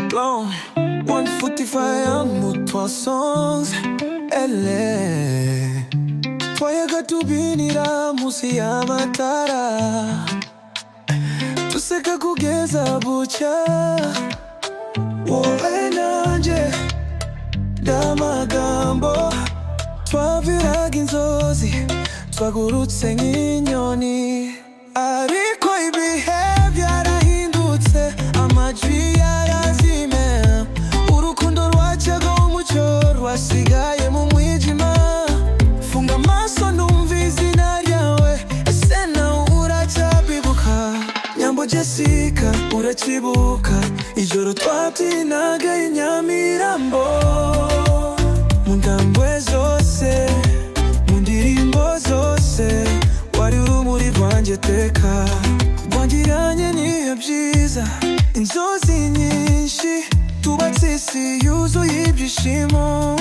Blown 145 mutwa songs ele twayaga tubinira musi y'amatara tuseka kugeza bucya wowe nanje ndamagambo twaviraga inzozi twagurutse nk'inyoni ariko ibihe byarahindutse amajwi yarazime urukundo rwacaga umucyo rwasigaye mu mwijima funga amaso numva izina ryawe ese nawe uracyabibuka Nyambo Jessica urakibuka ijoro twabyinaga i Nyamirambo mu ndambwe zose mu ndirimbo zose wari urumuri rwanjye teka rwangiranye n'iyo byiza inzozi nyinshi tubatse isi yuzuye ibyishimo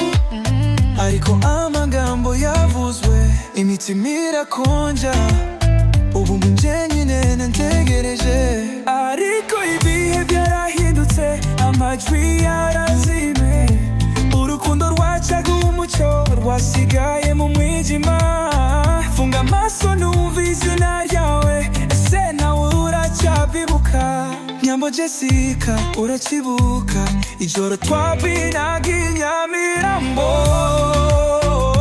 ariko amagambo yavuzwe imitima irakonja ubu njye nyine ntegereje ariko ibihe byarahindutse amajwi yarazime urukundo rwacaga umucyo rwasigaye mu mwijima funga amaso numva izina ryawe ese nawe uracyabibuka Nyambo Jessica urakibuka ijoro twabyinaga i Nyamirambo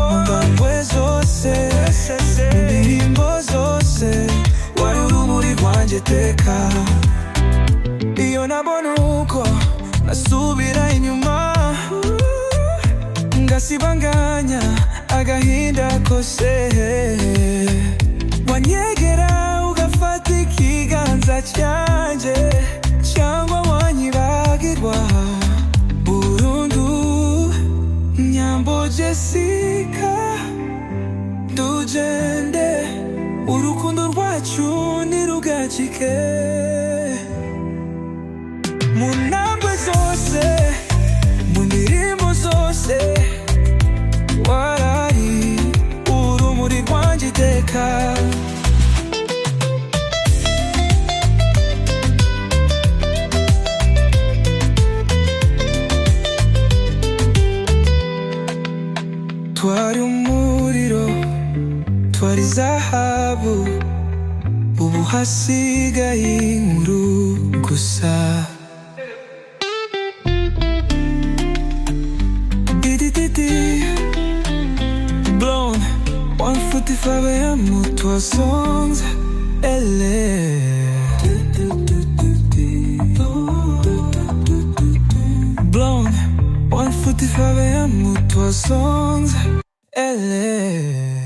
mu ndambwe zose indirimbo zose wari urumuri rwanjye teka iyo nabona uko nasubira inyuma ngasibanganya agahinda kose wanyegera ugafata ikiganza cyanjye cyangwa wanyibagirwa burundu Nyambo Jessica tugende urukundo rwacu ntirugacike mu ntambwe zose mu ndirimbo zose warari urumuri rwanjye iteka twari umuriro twari zahabu ubu hasigaye inkuru gusa Blown 145 AM mutwa songs ele Blown 145 AM mutwa songs ele